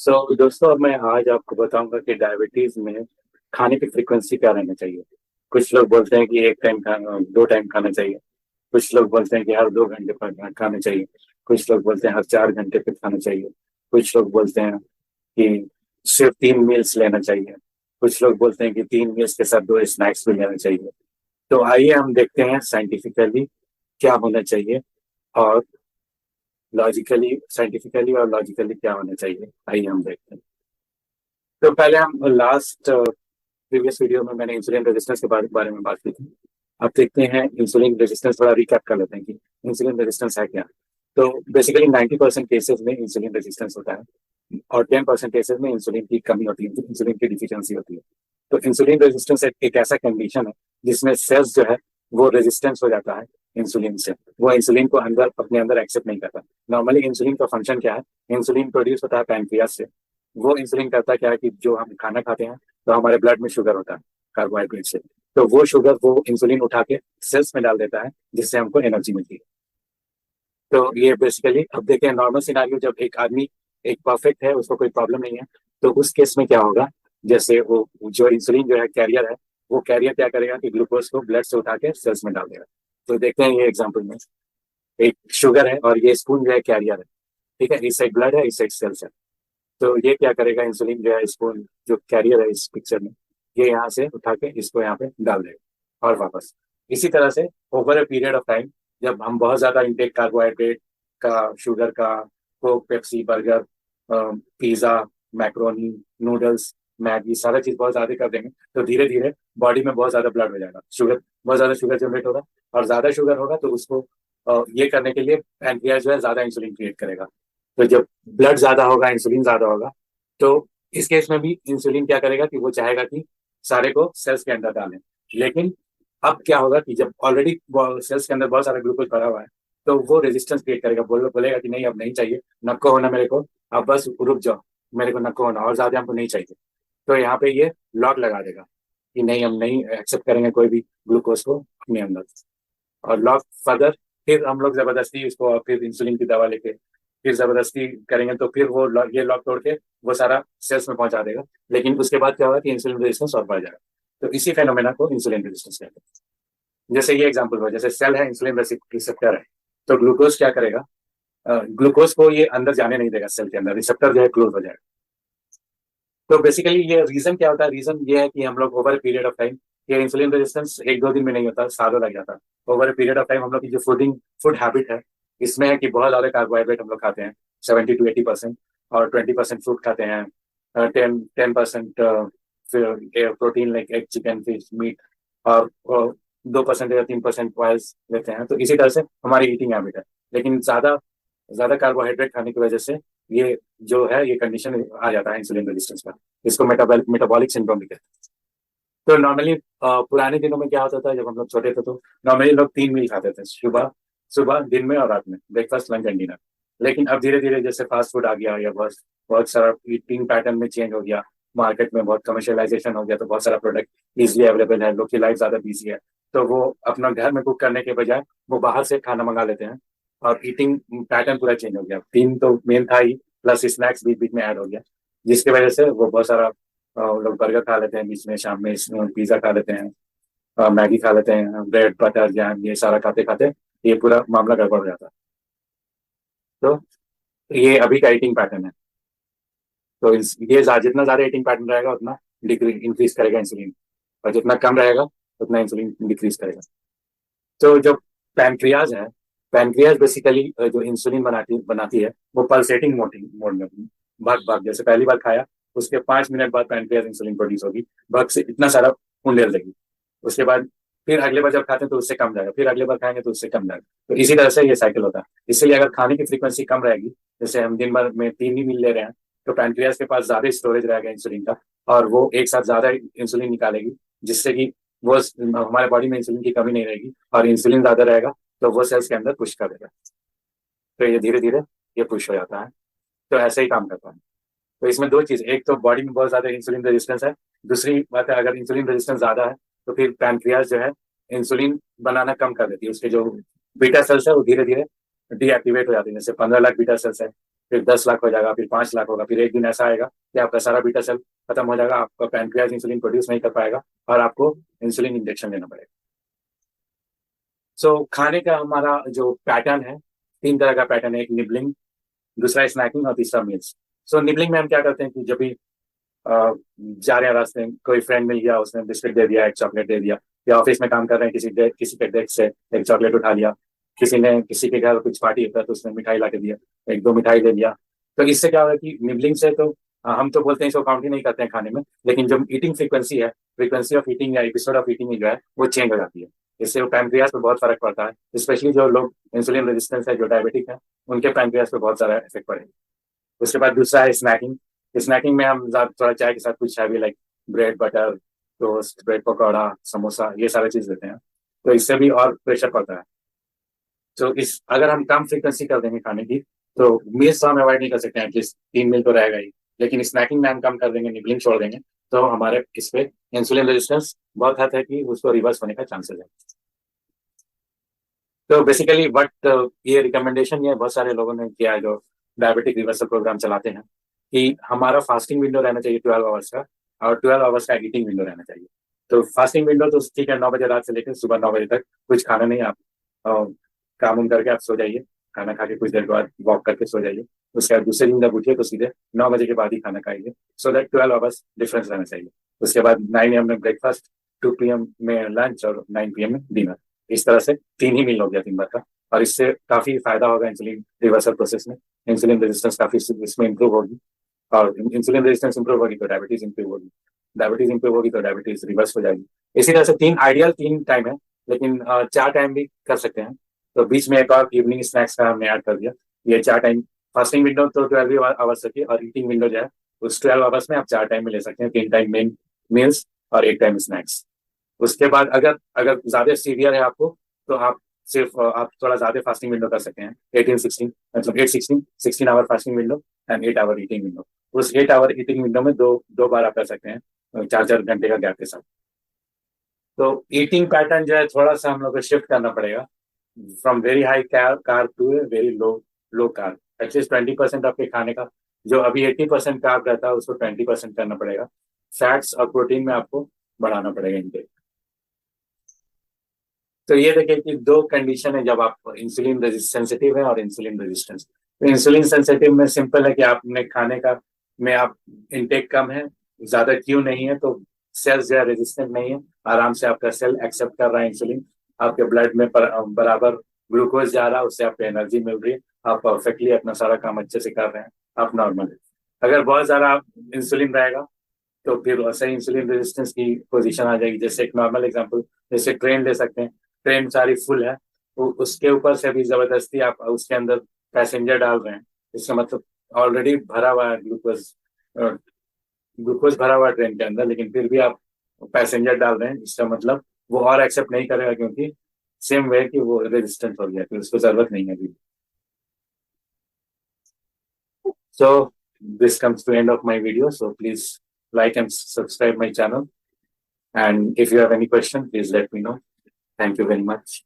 दोस्तों, अब मैं आज आपको बताऊंगा कि डायबिटीज में खाने की फ्रीक्वेंसी क्या रहना चाहिए। कुछ लोग बोलते हैं कि एक टाइम खाना, दो टाइम खाना चाहिए। कुछ लोग बोलते हैं कि हर 2 घंटे पर खाना चाहिए। कुछ लोग बोलते हैं हर 4 घंटे पर खाना चाहिए। कुछ लोग बोलते हैं कि सिर्फ 3 मील्स लेना चाहिए। कुछ लोग बोलते हैं कि 3 मील्स के साथ 2 स्नैक्स भी लेना चाहिए। तो आइए हम देखते हैं साइंटिफिकली क्या होना चाहिए, और साइंटिफिकली और लॉजिकली क्या होना चाहिए। आइए हम देखते हैं। तो पहले हम लास्ट प्रीवियस वीडियो में मैंने इंसुलिन रेजिस्टेंस के बारे में बात की थी। अब देखते हैं इंसुलिन रेजिस्टेंस, थोड़ा रिकैप कर लेते हैं कि इंसुलिन रेजिस्टेंस है क्या। तो बेसिकली 90% केसेस में इंसुलिन रेजिस्टेंस होता है, और 10% केसेस में इंसुलिन की कमी होती है, इंसुलिन की डिफिशियंसी होती है। तो इंसुलिन रेजिस्टेंस एक ऐसा कंडीशन है जिसमें सेल्स जो है वो रेजिस्टेंस हो जाता है इंसुलिन से। वो इंसुलिन को अपने अंदर एक्सेप्ट नहीं करता। नॉर्मली इंसुलिन का फंक्शन क्या है? इंसुलिन प्रोड्यूस होता है पैनक्रियास से। वो इंसुलिन करता क्या है कि जो हम खाना खाते हैं तो हमारे ब्लड में शुगर होता है, कार्बोहाइड्रेट से। तो वो शुगर वो इंसुलिन उठा के सेल्स में डाल देता है, जिससे हमको एनर्जी मिलती है। तो ये बेसिकली, अब देखें नॉर्मल सिनारियो, जब एक आदमी एक परफेक्ट है, उसको कोई प्रॉब्लम नहीं है, तो उस केस में क्या होगा? जैसे वो जो इंसुलिन जो है कैरियर है, वो कैरियर क्या करेगा कि ग्लूकोज को ब्लड से उठा के सेल्स में डाल देगा। तो देखते हैं ये एग्जाम्पल में, एक शुगर है और ये स्पून जो है कैरियर है। ठीक है, इस साइड ब्लड है, इस साइड सेल्स है। तो ये क्या करेगा, इंसुलिन जो है इसको, जो कैरियर है इस पिक्चर में, ये यहाँ से उठा के इसको यहाँ पे डाल देगा और वापस। इसी तरह से over a period of time, जब हम बहुत ज्यादा इंटेक कार्बोहाइड्रेट का, शुगर का, Coke, Pepsi, burger, pizza, macaroni, noodles, Maggi, सारा चीज बहुत ज्यादा कर देंगे, तो धीरे धीरे बॉडी में बहुत ज्यादा ब्लड हो जाएगा, शुगर, बहुत ज्यादा शुगर जनरेट होगा। और ज्यादा शुगर होगा तो उसको ये करने के लिए पैनक्रियास जो है ज्यादा इंसुलिन क्रिएट करेगा। तो जब ब्लड ज्यादा होगा, इंसुलिन ज्यादा होगा, तो इस केस में भी इंसुलिन क्या करेगा कि वो चाहेगा कि सारे को सेल्स के अंदर डालें। लेकिन अब क्या होगा कि जब ऑलरेडी सेल्स के अंदर बहुत सारा ग्लूकोज भरा हुआ है, तो वो रेजिस्टेंस क्रिएट करेगा, बोलेगा कि नहीं अब नहीं चाहिए, नको होना मेरे को, अब बस रुक जाओ, मेरे को नको होना, और ज्यादा हमको नहीं चाहिए। तो यहाँ पे ये लॉक लगा देगा कि नहीं, हम नहीं एक्सेप्ट करेंगे कोई भी ग्लूकोज को अपने अंदर। और लॉक फर्दर, फिर हम लोग जबरदस्ती उसको, फिर इंसुलिन की दवा लेके फिर जबरदस्ती करेंगे, तो फिर वो ये लॉक तोड़ के वो सारा सेल्स में पहुंचा देगा। लेकिन उसके बाद क्या होगा कि इंसुलिन रेजिस्टेंस और बढ़ जाएगा। तो इसी फेनोमेना को इंसुलिन रेजिस्टेंस कहते हैं। जैसे ये एग्जांपल हुआ, जैसे सेल है, इंसुलिन रिसेप्टर है, तो ग्लूकोज क्या करेगा, ग्लूकोज को ये अंदर जाने नहीं देगा, सेल के अंदर रिसेप्टर जो है क्लोज हो जाएगा। तो बेसिकली ये रीजन क्या होता है? रीजन ये है कि हम लोग ओवर पीरियड ऑफ टाइम, ये इंसुलिन रेजिस्टेंस एक दो दिन में नहीं होता, सालों लग जाता है। ओवर पीरियड ऑफ टाइम हम लोग की जो फूड हैबिट है, इसमें है कि बहुत ज्यादा कार्बोहाइड्रेट हम लोग खाते हैं, 70 to 80%, और 20% फ्रूट खाते हैं, 10% फिर protein like egg, chicken, fish, meat, और 2% या 3% ऑयल्स लेते हैं। तो इसी तरह से हमारी ईटिंग हैबिट है। लेकिन ज्यादा ज्यादा कार्बोहाइड्रेट खाने की वजह से ये जो है, ये कंडीशन आ जाता है इंसुलिन रेजिस्टेंस का। इसको मेटाबॉलिक सिंड्रोम भी कहते हैं। तो नॉर्मली पुराने दिनों में क्या होता था, जब हम लोग छोटे थे, तो नॉर्मली लोग 3 मील खाते थे, सुबह सुबह दिन में और रात में, ब्रेकफास्ट, लंच एंड डिनर। लेकिन अब धीरे धीरे जैसे फास्ट फूड आ गया, या बहुत बहुत सारा ईटिंग पैटर्न में चेंज हो गया, मार्केट में बहुत कमर्शियलाइजेशन हो गया, तो बहुत सारा प्रोडक्ट इजिली अवेलेबल है, लोग की लाइफ ज्यादा बिजी है, तो वो अपना घर में कुक करने के बजाय वो बाहर से खाना मंगा लेते हैं। और ईटिंग पैटर्न पूरा चेंज हो गया। तीन तो मेन था ही, प्लस स्नैक्स बीच बीच में ऐड हो गया, जिसकी वजह से वो बहुत सारा लोग बर्गर खा लेते हैं बीच में, शाम में पिज्जा खा लेते हैं, मैगी खा लेते हैं, ब्रेड, बटर, जैम, ये सारा खाते खाते ये पूरा मामला गड़बड़ हो जाता है। तो ये अभी का ईटिंग पैटर्न है। तो ये जितना ज्यादा ईटिंग पैटर्न रहेगा, उतना डिक्रीज इंक्रीज करेगा इंसुलिन, और जितना कम रहेगा उतना इंसुलिन डिक्रीज करेगा। तो जो पैनक्रियाज है, पैनक्रियाज बेसिकली जो इंसुलिन बनाती बनाती है, वो पल्सेटिंग मोड में, भाग भाग, जैसे पहली बार खाया उसके 5 मिनट बाद पैनक्रियाज इंसुलिन प्रोड्यूस होगी, भाग से इतना सारा खून ले लेगी। उसके बाद फिर अगले बार जब खाते हैं तो उससे कम जाएगा, फिर अगले बार खाएंगे तो उससे कम जाएगा। तो इसी तरह से ये साइकिल होता है। इसलिए अगर खाने की फ्रीक्वेंसी कम रहेगी, जैसे हम दिन भर में 3 ही मील ले रहे हैं, तो पैनक्रियाज के पास ज्यादा स्टोरेज रहेगा इंसुलिन का, और वो एक साथ ज्यादा इंसुलिन निकालेगी, जिससे कि वो हमारे बॉडी में इंसुलिन की कमी नहीं रहेगी, और इंसुलिन ज्यादा रहेगा तो वो सेल्स के अंदर पुश कर देगा। तो ये धीरे धीरे ये पुश हो जाता है। तो ऐसे ही काम करता है। तो इसमें दो चीज, एक तो बॉडी में बहुत ज्यादा इंसुलिन रेजिस्टेंस है, दूसरी बात है अगर इंसुलिन रेजिस्टेंस ज्यादा है, तो फिर पैनक्रियाज जो है इंसुलिन बनाना कम कर देती है। उसके जो बीटा सेल्स है वो धीरे धीरे डीएक्टिवेट हो जाते हैं। जैसे 15 लाख बीटा सेल्स है, फिर 10 लाख हो जाएगा, फिर 5 लाख होगा, फिर एक दिन ऐसा आएगा कि आपका सारा बीटा सेल खत्म हो जाएगा, आपका पैनक्रियाज इंसुलिन प्रोड्यूस नहीं कर पाएगा और आपको इंसुलिन इंजेक्शन लेना पड़ेगा। सो खाने का हमारा जो पैटर्न है, 3 तरह का पैटर्न है, एक निबलिंग, दूसरा स्नैकिंग और तीसरा मील्स। सो निबलिंग में हम क्या करते हैं कि जब भी जा रहे हैं रास्ते में, कोई फ्रेंड मिल गया, उसने बिस्किट दे दिया, एक चॉकलेट दे दिया, या ऑफिस में काम कर रहे हैं, किसी के डेस्क से एक चॉकलेट उठा लिया, किसी के घर कुछ पार्टी होता है तो उसने मिठाई ला के दिया, एक दो मिठाई ले लिया। तो इससे क्या होगा कि निबलिंग से तो हम तो बोलते हैं इसको काउंट ही नहीं करते हैं खाने में, लेकिन जो ईटिंग फ्रीक्वेंसी है, फ्रीक्वेंसी ऑफ ईटिंग या एपिसोड ऑफ ईटिंग जो है वो चेंज हो जाती है। इससे वो पैनक्रियाज पे बहुत फर्क पड़ता है, स्पेशली जो लोग इंसुलिन रेजिस्टेंस है, जो डायबिटिक है, उनके पैनक्रियाज पे बहुत सारा इफेक्ट पड़ेगा। उसके बाद दूसरा है स्नैकिंग। स्नैकिंग में हम थोड़ा चाय के साथ कुछ heavy like bread butter, toast, bread pakora, samosa, ये सारी चीज देते हैं, तो इससे भी और प्रेशर पड़ता है। तो इस अगर हम कम फ्रीक्वेंसी कर देंगे खाने की, तो मील्स तो हम अवॉइड नहीं कर सकते हैं, एटलीस्ट 3 मील तो रहेगा ही, लेकिन स्नैकिंग में हम कम कर देंगे, निबलिंग छोड़ देंगे, तो हमारे इस पे इंसुलिन रेजिस्टेंस बहुत हद है कि उसको रिवर्स होने का चांसेस है। तो बेसिकली बट ये रिकमेंडेशन ये बहुत सारे लोगों ने किया है जो डायबिटिक रिवर्सल प्रोग्राम चलाते हैं, कि हमारा फास्टिंग विंडो रहना चाहिए 12 आवर्स का, और 12 आवर्स का ईटिंग विंडो रहना चाहिए। तो फास्टिंग विंडो तो ठीक है, 9 बजे रात से लेकर सुबह 9 बजे तक कुछ खाना नहीं, आप काम उम करके आप सो जाइए, खाना खा के कुछ देर के बाद वॉक करके सो जाइए, उसके बाद दूसरे दिन जब उठिए तो सीधे 9 बजे के बाद ही खाना खाइए, सो दैट 12 आवर्स डिफरेंस रहना चाहिए। उसके बाद 9 AM में ब्रेकफास्ट, 2 PM में लंच और 9 PM में डिनर, इस तरह से 3 ही मील हो गया 3 बार का, और इससे काफी फायदा होगा इंसुलिन रिवर्सल प्रोसेस में, इंसुलिन रेजिस्टेंस काफी इसमें इंप्रूव होगी, और इंसुलिन रेजिस्टेंस इंप्रूव होगी तो डायबिटीज इंप्रूव होगी, डायबिटीज इंप्रूव होगी तो डायबिटीज रिवर्स हो जाएगी। इसी तरह से तीन टाइम है, लेकिन 4 टाइम भी कर सकते हैं। तो बीच में एक और इवनिंग स्नैक्स का हमने ऐड कर दिया। ये 4 टाइम फास्टिंग विंडो तो 12 आवर्स की, और ईटिंग विंडो जो है उस 12 आवर्स में आप 4 टाइम में ले सकते हैं, 3 टाइम मेन मील्स और एक टाइम स्नैक्स। उसके बाद अगर अगर ज्यादा सीवियर है आपको, तो आप सिर्फ आप थोड़ा ज्यादा फास्टिंग विंडो कर सकते हैं, 18-16, मतलब 8-16 hour fasting window and 8 hour eating window. उस 8 आवर ईटिंग विंडो में दो दो बार आप कर सकते हैं, 4-4 घंटे का गैप के साथ। तो ईटिंग पैटर्न जो है थोड़ा सा हम लोग को शिफ्ट करना पड़ेगा, from very high carb to very low low carb. At least 20% आपके खाने का, जो अभी 80% कार्ब रहता है, उसको 20% करना पड़ेगा। फैट्स और प्रोटीन में आपको बढ़ाना पड़ेगा इनटेक। तो ये देखिए कि दो कंडीशन है जब आप इंसुलिन सेंसिटिव है और इंसुलिन रेजिस्टेंस। तो इंसुलिन सेंसिटिव में सिंपल है कि आपने खाने का में आप इनटेक कम है, ज्यादा क्यों नहीं है, तो सेल्स जो है रेजिस्टेंट नहीं है, आराम से आपका सेल एक्सेप्ट कर रहा है इंसुलिन, आपके ब्लड में बराबर ग्लूकोज जा रहा है, उससे आपको एनर्जी मिल रही है, आप परफेक्टली अपना सारा काम अच्छे से कर रहे हैं, आप नॉर्मल है। अगर बहुत ज्यादा इंसुलिन रहेगा तो फिर वैसे इंसुलिन रेजिस्टेंस की पोजीशन आ जाएगी। जैसे एक नॉर्मल एग्जांपल, जैसे ट्रेन ले सकते हैं, ट्रेन सारी फुल है, तो उसके ऊपर से भी जबरदस्ती आप उसके अंदर पैसेंजर डाल रहे हैं, इसका मतलब ऑलरेडी भरा हुआ है ग्लूकोज, ग्लूकोज भरा हुआ है ट्रेन के अंदर, लेकिन फिर भी आप पैसेंजर डाल रहे हैं, इसका मतलब वो और एक्सेप्ट नहीं करेगा, क्योंकि सेम वे कि वो रेजिस्टेंट हो गया, फिर उसको जरूरत नहीं है अभी। So this comes to end of my video. So please like and subscribe my channel. And if you have any question, please let me know. Thank you very much.